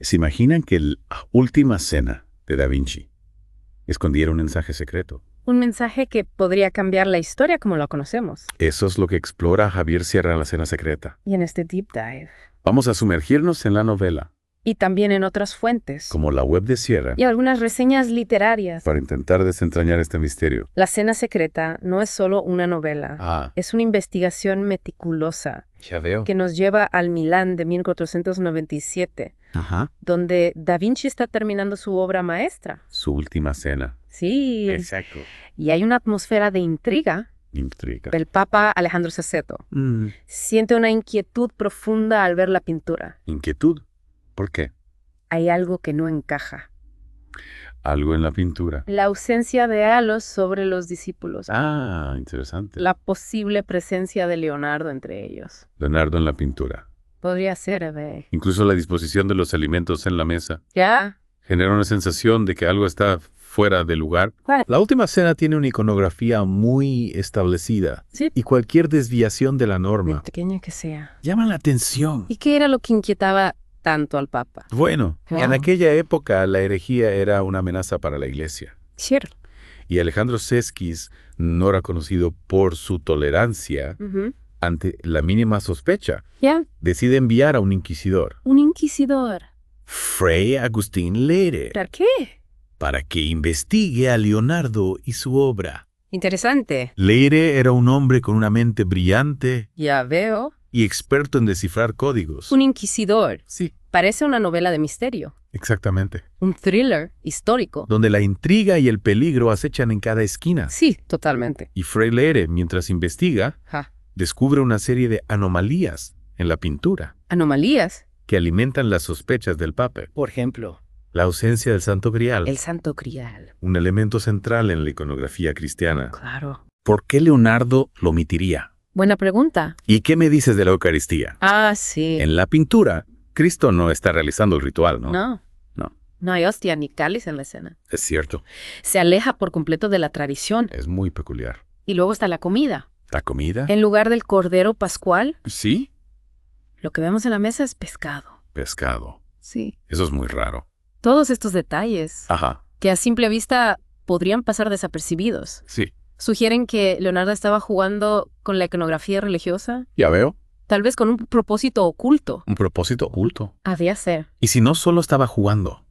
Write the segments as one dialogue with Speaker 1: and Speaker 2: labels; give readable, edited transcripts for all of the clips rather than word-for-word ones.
Speaker 1: ¿Se imaginan que la última cena de Da Vinci escondiera un mensaje secreto?
Speaker 2: Un mensaje que podría cambiar la historia como la conocemos.
Speaker 1: Eso es lo que explora Javier Sierra en La Cena Secreta.
Speaker 2: Y en este deep dive.
Speaker 1: Vamos a sumergirnos en la novela,
Speaker 2: Y también en otras fuentes.
Speaker 1: como la web de Sierra,
Speaker 2: Y algunas reseñas literarias.
Speaker 1: para intentar desentrañar este misterio.
Speaker 2: La Cena Secreta no es solo una novela. Es una investigación meticulosa
Speaker 1: Ya veo.
Speaker 2: que nos lleva al Milán de 1497,
Speaker 1: Ajá.
Speaker 2: donde Da Vinci está terminando su obra maestra.
Speaker 1: Su última cena.
Speaker 2: Sí.
Speaker 1: Exacto.
Speaker 2: Y hay una atmósfera de intriga.
Speaker 1: Intriga.
Speaker 2: El Papa Alejandro VI siente una inquietud profunda al ver la pintura.
Speaker 1: Inquietud. ¿Por qué?
Speaker 2: Hay algo que no encaja.
Speaker 1: Algo en la pintura.
Speaker 2: La ausencia de halos sobre los discípulos.
Speaker 1: Ah, interesante.
Speaker 2: La posible presencia de Leonardo entre ellos.
Speaker 1: Leonardo en la pintura.
Speaker 2: Podría ser, ¿ve?
Speaker 1: Incluso la disposición de los alimentos en la mesa
Speaker 2: ¿Ya?
Speaker 1: genera una sensación de que algo está fuera de lugar.
Speaker 3: La última cena tiene una iconografía muy establecida.
Speaker 2: Sí.
Speaker 3: Y cualquier desviación de la norma
Speaker 2: Pequeña que sea.
Speaker 3: llama la atención.
Speaker 2: ¿Y qué era lo que inquietaba tanto al Papa?
Speaker 1: Bueno, en aquella época la herejía era una amenaza para la iglesia.
Speaker 2: Cierto.
Speaker 1: Y Alejandro Sesquis no era conocido por su tolerancia ante la mínima sospecha.
Speaker 2: ¿Ya?
Speaker 1: Decide enviar a un inquisidor,
Speaker 2: Un inquisidor.
Speaker 3: Fray Agustín Leire,
Speaker 2: ¿Para qué?
Speaker 3: para que investigue a Leonardo y su obra.
Speaker 2: Interesante.
Speaker 3: Leire era un hombre con una mente brillante
Speaker 2: Ya veo.
Speaker 1: y experto en descifrar códigos.
Speaker 2: Un inquisidor.
Speaker 1: Sí,
Speaker 2: Parece una novela de misterio.
Speaker 1: exactamente.
Speaker 2: Un thriller histórico.
Speaker 3: donde la intriga y el peligro acechan en cada esquina.
Speaker 2: Sí, totalmente.
Speaker 1: Y Fray Leire, mientras investiga,
Speaker 2: Ja.
Speaker 1: descubre una serie de anomalías en la pintura
Speaker 2: Anomalías.
Speaker 1: que alimentan las sospechas del Papa.
Speaker 3: Por ejemplo,
Speaker 1: La ausencia del Santo Grial,
Speaker 2: El Santo Grial.
Speaker 1: un elemento central en la iconografía cristiana.
Speaker 2: Claro.
Speaker 1: ¿Por qué Leonardo lo omitiría?
Speaker 2: Buena pregunta.
Speaker 1: ¿Y qué me dices de la Eucaristía?
Speaker 2: Ah, sí.
Speaker 1: En la pintura, Cristo no está realizando el ritual, ¿no?
Speaker 2: No.
Speaker 1: No.
Speaker 2: No hay hostia ni cáliz en la escena.
Speaker 1: Es cierto,
Speaker 2: Se aleja por completo de la tradición.
Speaker 1: es muy peculiar.
Speaker 2: Y luego está la comida.
Speaker 1: ¿La comida?
Speaker 2: En lugar del cordero pascual,
Speaker 1: Sí,
Speaker 2: lo que vemos en la mesa es pescado.
Speaker 1: pescado.
Speaker 2: Sí.
Speaker 1: Eso es muy raro.
Speaker 2: Todos estos detalles,
Speaker 1: Ajá,
Speaker 2: que a simple vista podrían pasar desapercibidos,
Speaker 1: sí.
Speaker 2: sugieren que Leonardo estaba jugando con la iconografía religiosa,
Speaker 1: Ya veo.
Speaker 2: tal vez con un propósito oculto.
Speaker 1: Un propósito oculto.
Speaker 2: Había ser.
Speaker 1: Y si no solo estaba jugando,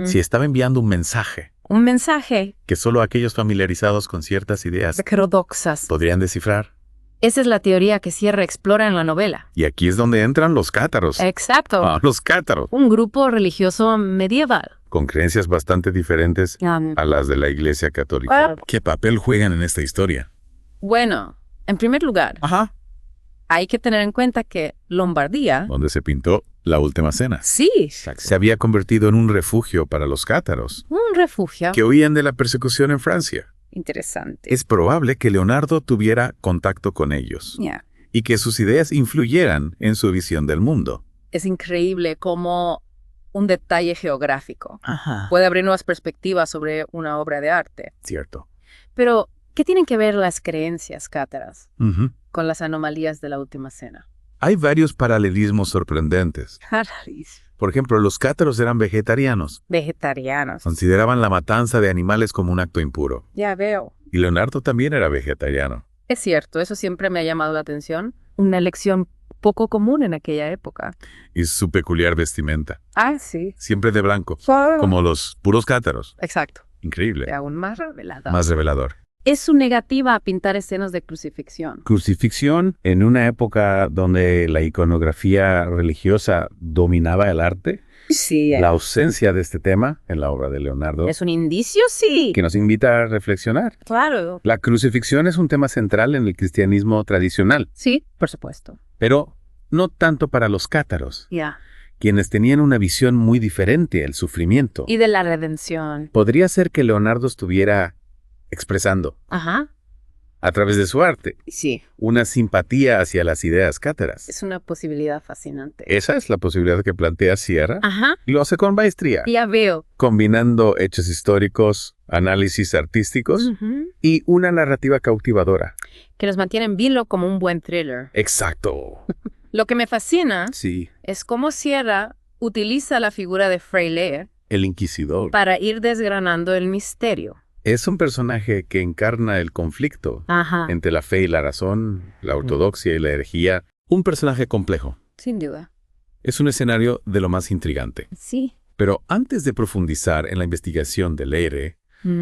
Speaker 1: si estaba enviando un mensaje
Speaker 2: Un mensaje
Speaker 1: que solo aquellos familiarizados con ciertas ideas
Speaker 2: heterodoxas.
Speaker 1: podrían descifrar.
Speaker 2: Esa es la teoría que Sierra explora en la novela.
Speaker 1: Y aquí es donde entran los cátaros.
Speaker 2: Exacto.
Speaker 1: Ah, los cátaros.
Speaker 2: Un grupo religioso medieval.
Speaker 1: Con creencias bastante diferentes a las de la Iglesia Católica. ¿Qué papel juegan en esta historia?
Speaker 2: Bueno, en primer lugar,
Speaker 1: Ajá.
Speaker 2: hay que tener en cuenta que Lombardía,
Speaker 1: Donde se pintó la última cena.
Speaker 2: sí,
Speaker 1: Se había convertido en un refugio para los cátaros,
Speaker 2: un refugio
Speaker 1: que huían de la persecución en Francia.
Speaker 2: interesante.
Speaker 1: Es probable que Leonardo tuviera contacto con ellos
Speaker 2: Ya.
Speaker 1: y que sus ideas influyeran en su visión del mundo.
Speaker 2: Es increíble cómo un detalle geográfico
Speaker 3: ajá.
Speaker 2: puede abrir nuevas perspectivas sobre una obra de arte.
Speaker 1: Cierto.
Speaker 2: Pero, ¿qué tienen que ver las creencias cátaras
Speaker 1: Ujú.
Speaker 2: con las anomalías de la última cena?
Speaker 1: Hay varios paralelismos sorprendentes. Por ejemplo, los cátaros eran vegetarianos.
Speaker 2: Vegetarianos.
Speaker 1: Consideraban la matanza de animales como un acto impuro.
Speaker 2: Ya veo.
Speaker 1: Y Leonardo también era vegetariano.
Speaker 2: Es cierto, eso siempre me ha llamado la atención. Una elección poco común en aquella época.
Speaker 1: Y su peculiar vestimenta.
Speaker 2: Ah, sí.
Speaker 1: Siempre de blanco, como los puros cátaros.
Speaker 2: Exacto.
Speaker 1: Increíble.
Speaker 2: Aún más revelada.
Speaker 1: Más revelador.
Speaker 2: Es su negativa a pintar escenas de crucifixión.
Speaker 1: Crucifixión en una época donde la iconografía religiosa dominaba el arte.
Speaker 2: Sí.
Speaker 1: La ausencia de este tema en la obra de Leonardo,
Speaker 2: ¿Es un indicio? Sí.
Speaker 1: que nos invita a reflexionar.
Speaker 2: Claro.
Speaker 1: La crucifixión es un tema central en el cristianismo tradicional,
Speaker 2: Sí, por supuesto.
Speaker 1: pero no tanto para los cátaros,
Speaker 2: Ya.
Speaker 1: quienes tenían una visión muy diferente del sufrimiento.
Speaker 2: Y de la redención.
Speaker 1: Podría ser que Leonardo estuviera expresando,
Speaker 2: Ajá.
Speaker 1: a través de su arte,
Speaker 2: Sí.
Speaker 1: una simpatía hacia las ideas cátaras.
Speaker 2: Es una posibilidad fascinante.
Speaker 1: Esa es la posibilidad que plantea Sierra
Speaker 2: Ajá.
Speaker 1: y lo hace con maestría,
Speaker 2: Ya veo.
Speaker 1: combinando hechos históricos, análisis artísticos
Speaker 2: Ujú.
Speaker 1: y una narrativa cautivadora.
Speaker 2: Que nos mantiene en vilo como un buen thriller.
Speaker 1: Exacto.
Speaker 2: Lo que me fascina
Speaker 1: Sí.
Speaker 2: es cómo Sierra utiliza la figura de Fray Leer
Speaker 1: El inquisidor.
Speaker 2: para ir desgranando el misterio.
Speaker 1: Es un personaje que encarna el conflicto
Speaker 2: Ajá,
Speaker 1: entre la fe y la razón, la ortodoxia y la herejía. Un personaje complejo.
Speaker 2: sin duda.
Speaker 1: Es un escenario de lo más intrigante.
Speaker 2: Sí.
Speaker 1: Pero antes de profundizar en la investigación de Leire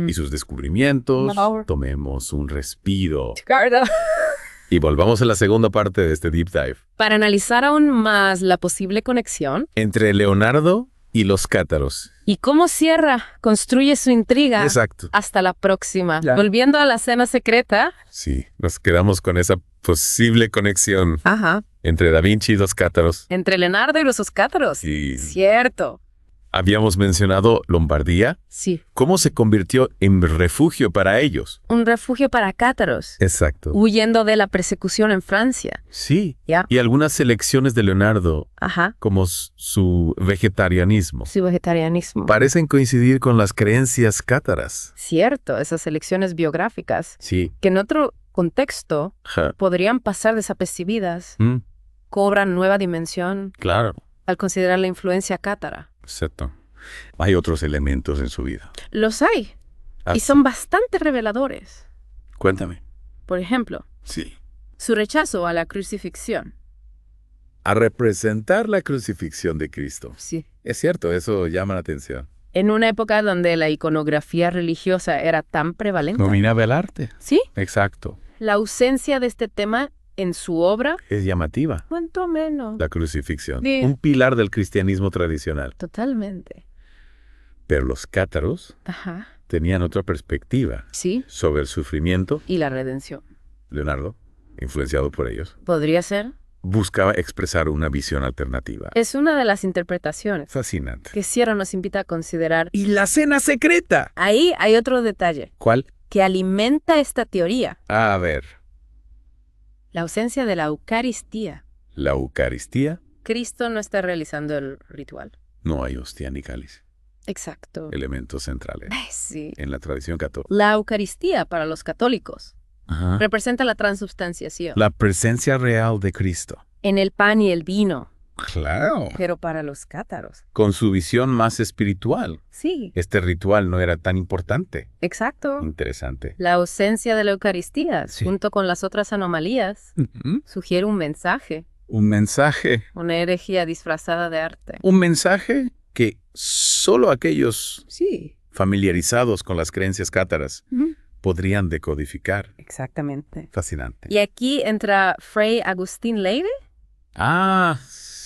Speaker 1: y sus descubrimientos, tomemos un respiro y volvamos a la segunda parte de este deep dive.
Speaker 2: Para analizar aún más la posible conexión
Speaker 1: Entre Leonardo y los cátaros.
Speaker 2: y cómo Sierra construye su intriga.
Speaker 1: Exacto.
Speaker 2: Hasta la próxima.
Speaker 1: Ya.
Speaker 2: Volviendo a la cena secreta.
Speaker 1: Sí, nos quedamos con esa posible conexión
Speaker 2: Ajá.
Speaker 1: entre Da Vinci y los cátaros.
Speaker 2: Entre Leonardo y los cátaros.
Speaker 1: Sí.
Speaker 2: Cierto.
Speaker 1: Habíamos mencionado Lombardía.
Speaker 2: Sí.
Speaker 1: ¿Cómo se convirtió en refugio para ellos?
Speaker 2: Un refugio para cátaros.
Speaker 1: Exacto.
Speaker 2: Huyendo de la persecución en Francia.
Speaker 1: Sí.
Speaker 2: Ya.
Speaker 1: Y algunas selecciones de Leonardo,
Speaker 2: Ajá.
Speaker 1: como su vegetarianismo,
Speaker 2: Su vegetarianismo.
Speaker 1: parecen coincidir con las creencias cátaras.
Speaker 2: Cierto. Esas elecciones biográficas
Speaker 1: Sí.
Speaker 2: que en otro contexto
Speaker 1: Ja.
Speaker 2: podrían pasar desapercibidas,
Speaker 1: Mm,
Speaker 2: cobran nueva dimensión
Speaker 1: claro.
Speaker 2: al considerar la influencia cátara.
Speaker 1: Exacto. Hay otros elementos en su vida.
Speaker 2: Los hay.
Speaker 1: Ah,
Speaker 2: Y son bastante reveladores.
Speaker 1: Cuéntame.
Speaker 2: Por ejemplo,
Speaker 1: Sí.
Speaker 2: su rechazo a la crucifixión.
Speaker 1: A representar la crucifixión de Cristo.
Speaker 2: Sí.
Speaker 1: Es cierto, eso llama la atención.
Speaker 2: En una época donde la iconografía religiosa era tan prevalente.
Speaker 1: Dominaba el arte.
Speaker 2: Sí.
Speaker 1: Exacto.
Speaker 2: La ausencia de este tema en su obra.
Speaker 1: Es llamativa.
Speaker 2: Cuanto menos.
Speaker 1: La crucifixión.
Speaker 2: Sí.
Speaker 1: Un pilar del cristianismo tradicional.
Speaker 2: Totalmente.
Speaker 1: Pero los cátaros
Speaker 2: Ajá.
Speaker 1: tenían otra perspectiva
Speaker 2: Sí.
Speaker 1: sobre el sufrimiento.
Speaker 2: Y la redención.
Speaker 1: Leonardo, influenciado por ellos,
Speaker 2: ¿Podría ser?
Speaker 1: buscaba expresar una visión alternativa.
Speaker 2: Es una de las interpretaciones
Speaker 1: Fascinante.
Speaker 2: que Sierra nos invita a considerar.
Speaker 1: ¿Y la cena secreta?
Speaker 2: Ahí hay otro detalle
Speaker 1: ¿Cuál?
Speaker 2: que alimenta esta teoría.
Speaker 1: A ver,
Speaker 2: La ausencia de la Eucaristía.
Speaker 1: la Eucaristía,
Speaker 2: Cristo no está realizando el ritual.
Speaker 1: no hay hostia ni cáliz,
Speaker 2: Exacto.
Speaker 1: elementos centrales
Speaker 2: Sí.
Speaker 1: en la tradición católica.
Speaker 2: La Eucaristía para los católicos
Speaker 1: Ajá.
Speaker 2: representa la transubstanciación
Speaker 1: La presencia real de Cristo.
Speaker 2: en el pan y el vino,
Speaker 1: Claro.
Speaker 2: pero para los cátaros.
Speaker 1: Con su visión más espiritual,
Speaker 2: Sí,
Speaker 1: este ritual no era tan importante.
Speaker 2: exacto.
Speaker 1: Interesante.
Speaker 2: La ausencia de la Eucaristía,
Speaker 1: Sí.
Speaker 2: junto con las otras anomalías,
Speaker 1: Ujú.
Speaker 2: sugiere un mensaje,
Speaker 1: Un mensaje.
Speaker 2: una herejía disfrazada de arte.
Speaker 1: Un mensaje que solo aquellos
Speaker 2: Sí.
Speaker 1: familiarizados con las creencias cátaras
Speaker 2: Ujú.
Speaker 1: podrían decodificar.
Speaker 2: Exactamente.
Speaker 1: Fascinante.
Speaker 2: Y aquí entra Fray Agustín Leire,
Speaker 1: Ah,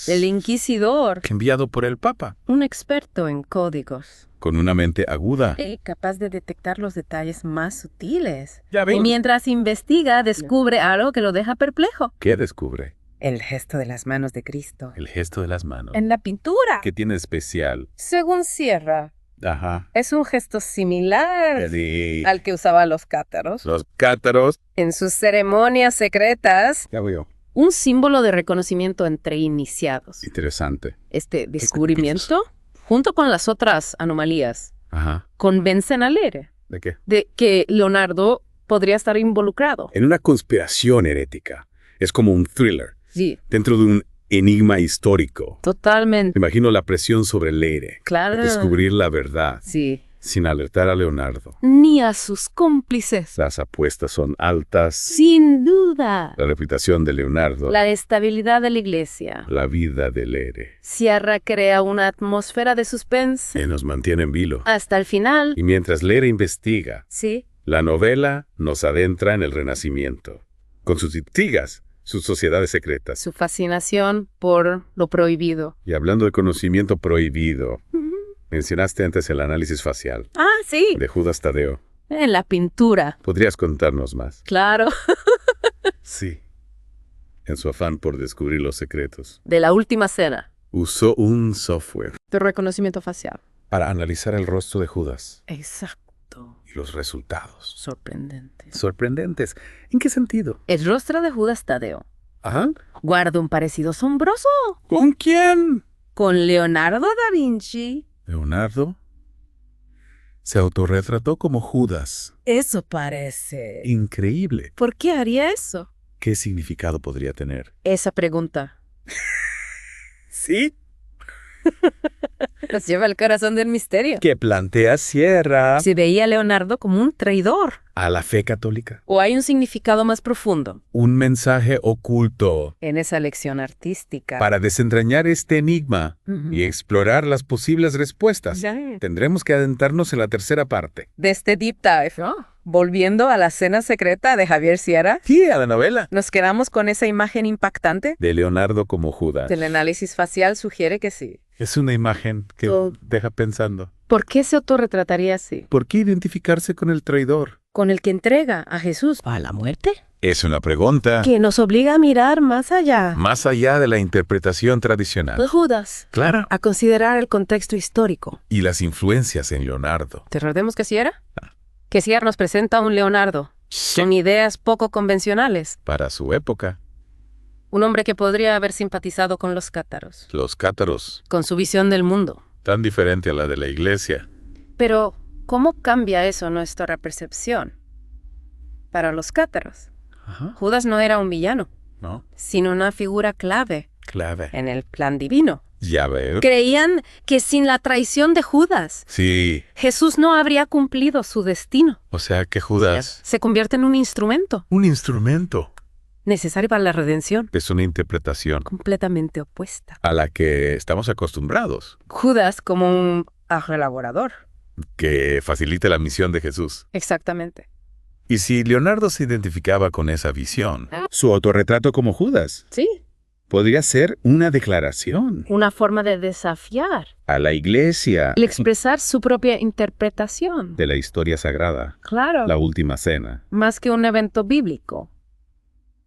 Speaker 2: el inquisidor,
Speaker 1: enviado por el Papa,
Speaker 2: un experto en códigos,
Speaker 1: con una mente aguda.
Speaker 2: capaz de detectar los detalles más sutiles.
Speaker 1: Ya
Speaker 2: Y mientras investiga, descubre algo que lo deja perplejo.
Speaker 1: ¿Qué descubre?
Speaker 2: El gesto de las manos de Cristo.
Speaker 1: El gesto de las manos.
Speaker 2: En la pintura.
Speaker 1: ¿Qué tiene de especial?
Speaker 2: Según Sierra,
Speaker 1: Ajá.
Speaker 2: es un gesto similar
Speaker 1: Sí.
Speaker 2: al que usaban los cátaros
Speaker 1: Los cátaros.
Speaker 2: en sus ceremonias secretas.
Speaker 1: Ya veo.
Speaker 2: Un símbolo de reconocimiento entre iniciados.
Speaker 1: Interesante.
Speaker 2: Este descubrimiento, junto con las otras anomalías,
Speaker 1: Ajá.
Speaker 2: convencen a Leire
Speaker 1: ¿De qué?
Speaker 2: de que Leonardo podría estar involucrado.
Speaker 1: En una conspiración herética. Es como un thriller
Speaker 2: Sí,
Speaker 1: dentro de un enigma histórico.
Speaker 2: totalmente.
Speaker 1: Imagino la presión sobre Leire.
Speaker 2: Claro.
Speaker 1: Descubrir la verdad
Speaker 2: Sí.
Speaker 1: sin alertar a Leonardo.
Speaker 2: Ni a sus cómplices.
Speaker 1: Las apuestas son altas.
Speaker 2: Sin duda.
Speaker 1: La reputación de Leonardo.
Speaker 2: La estabilidad de la iglesia.
Speaker 1: La vida de Leire.
Speaker 2: Sierra crea una atmósfera de suspense.
Speaker 1: Que nos mantiene en vilo.
Speaker 2: Hasta el final.
Speaker 1: Y mientras Leire investiga,
Speaker 2: Sí.
Speaker 1: la novela nos adentra en el Renacimiento. Con sus intrigas, sus sociedades secretas.
Speaker 2: Su fascinación por lo prohibido.
Speaker 1: Y hablando de conocimiento prohibido, mencionaste antes el análisis facial
Speaker 2: Ah, sí.
Speaker 1: de Judas Tadeo.
Speaker 2: En la pintura.
Speaker 1: ¿Podrías contarnos más?
Speaker 2: Claro.
Speaker 1: Sí. En su afán por descubrir los secretos,
Speaker 2: De la última cena.
Speaker 1: usó un software
Speaker 2: De reconocimiento facial.
Speaker 1: para analizar el rostro de Judas
Speaker 2: Exacto.
Speaker 1: y los resultados.
Speaker 2: Sorprendente.
Speaker 1: Sorprendentes. ¿En qué sentido?
Speaker 2: El rostro de Judas Tadeo
Speaker 1: Ajá.
Speaker 2: guarda un parecido asombroso
Speaker 1: ¿Con quién?
Speaker 2: con Leonardo da Vinci.
Speaker 1: Leonardo se autorretrató como Judas.
Speaker 2: Eso parece.
Speaker 1: Increíble.
Speaker 2: ¿Por qué haría eso?
Speaker 1: ¿Qué significado podría tener?
Speaker 2: Esa pregunta.
Speaker 1: Sí.
Speaker 2: Nos lleva al corazón del misterio.
Speaker 1: Que plantea Sierra
Speaker 2: Se veía a Leonardo como un traidor.
Speaker 1: a la fe católica.
Speaker 2: ¿O hay un significado más profundo
Speaker 1: Un mensaje oculto
Speaker 2: en esa lección artística?
Speaker 1: para desentrañar este enigma y explorar las posibles respuestas. Tendremos que adentrarnos en la tercera parte.
Speaker 2: De este deep dive, volviendo a la cena secreta de Javier Sierra,
Speaker 1: Sí, a la novela.
Speaker 2: nos quedamos con esa imagen impactante.
Speaker 1: De Leonardo como Judas.
Speaker 2: El análisis facial sugiere que sí.
Speaker 1: Es una imagen que deja pensando.
Speaker 2: ¿Por qué se autorretrataría así?
Speaker 1: ¿Por qué identificarse con el traidor?
Speaker 2: Con el que entrega a Jesús
Speaker 4: ¿A la muerte?
Speaker 1: Es una pregunta
Speaker 4: Que nos obliga a mirar más allá.
Speaker 1: más allá de la interpretación tradicional.
Speaker 4: De Judas.
Speaker 1: Claro.
Speaker 4: A considerar el contexto histórico.
Speaker 1: Y las influencias en Leonardo.
Speaker 2: ¿Te recordemos que Sierra? Que Sierra nos presenta a un Leonardo con ideas poco convencionales.
Speaker 1: Para su época,
Speaker 2: Un hombre que podría haber simpatizado con los cátaros,
Speaker 1: los cátaros,
Speaker 2: con su visión del mundo.
Speaker 1: tan diferente a la de la iglesia.
Speaker 2: Pero, ¿cómo cambia eso nuestra percepción? Para los cátaros,
Speaker 1: Ajá.
Speaker 2: Judas no era un villano,
Speaker 1: ¿No?
Speaker 2: sino una figura clave
Speaker 1: Clave.
Speaker 2: en el plan divino.
Speaker 1: Ya veo.
Speaker 2: Creían que sin la traición de Judas,
Speaker 1: Sí.
Speaker 2: Jesús no habría cumplido su destino.
Speaker 1: O sea que Judas,
Speaker 2: Se convierte en un instrumento
Speaker 1: un instrumento,
Speaker 2: necesario para la redención,
Speaker 1: es una interpretación
Speaker 2: completamente opuesta.
Speaker 1: a la que estamos acostumbrados,
Speaker 2: Judas como un elaborador.
Speaker 1: que facilite la misión de Jesús.
Speaker 2: Exactamente.
Speaker 1: Y si Leonardo se identificaba con esa visión, su autorretrato como Judas
Speaker 2: Sí.
Speaker 1: podría ser una declaración
Speaker 4: Una forma de desafiar.
Speaker 1: a la iglesia
Speaker 2: El expresar su propia interpretación.
Speaker 1: de la historia sagrada,
Speaker 2: Claro.
Speaker 1: la última cena.
Speaker 2: Más que un evento bíblico,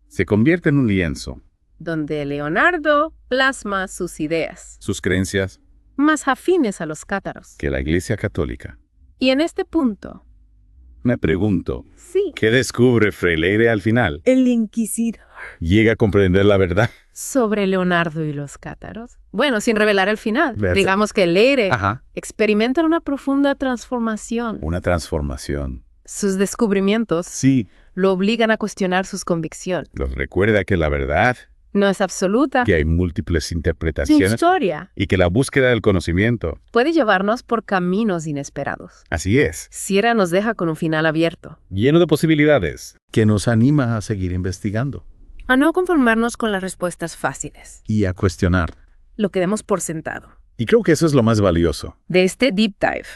Speaker 1: Se convierte en un lienzo,
Speaker 2: donde Leonardo plasma sus ideas,
Speaker 1: sus creencias,
Speaker 2: más afines a los cátaros.
Speaker 1: que la iglesia católica.
Speaker 2: Y en este punto,
Speaker 1: Me pregunto,
Speaker 2: sí,
Speaker 1: ¿qué descubre Fray Leire al final?
Speaker 4: El inquisidor.
Speaker 1: ¿Llega a comprender la verdad?
Speaker 2: sobre Leonardo y los cátaros. Bueno, sin revelar el final.
Speaker 1: Verdad.
Speaker 2: Digamos que Leire
Speaker 1: Ajá.
Speaker 2: experimenta una profunda transformación.
Speaker 1: Una transformación.
Speaker 2: Sus descubrimientos
Speaker 1: Sí,
Speaker 2: lo obligan a cuestionar sus convicciones.
Speaker 1: nos recuerda que la verdad,
Speaker 2: No es absoluta.
Speaker 1: que hay múltiples
Speaker 2: Su
Speaker 1: interpretaciones
Speaker 2: historia
Speaker 1: y que la búsqueda del conocimiento,
Speaker 2: puede llevarnos por caminos inesperados.
Speaker 1: así es,
Speaker 2: Sierra nos deja con un final abierto.
Speaker 1: lleno de posibilidades, que nos anima a seguir investigando
Speaker 2: A no conformarnos con las respuestas fáciles,
Speaker 1: y a cuestionar.
Speaker 2: lo que demos por sentado.
Speaker 1: Y creo que eso es lo más valioso.
Speaker 2: De este deep dive,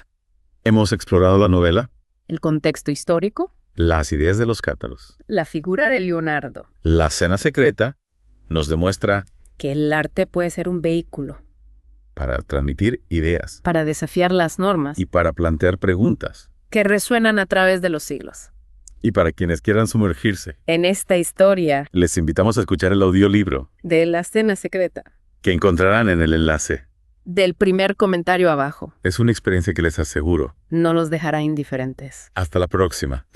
Speaker 1: Hemos explorado la novela,
Speaker 2: el contexto histórico,
Speaker 1: las ideas de los cátaros.
Speaker 2: la figura de Leonardo,
Speaker 1: La cena secreta nos demuestra
Speaker 2: que el arte puede ser un vehículo
Speaker 1: para transmitir ideas
Speaker 2: para desafiar las normas
Speaker 1: y para plantear preguntas.
Speaker 2: que resuenan a través de los siglos.
Speaker 1: Y para quienes quieran sumergirse,
Speaker 2: En esta historia
Speaker 1: les invitamos a escuchar el audiolibro
Speaker 2: de la cena secreta,
Speaker 1: que encontrarán en el enlace.
Speaker 2: del primer comentario abajo,
Speaker 1: Es una experiencia que les aseguro.
Speaker 2: no los dejará indiferentes.
Speaker 1: Hasta la próxima.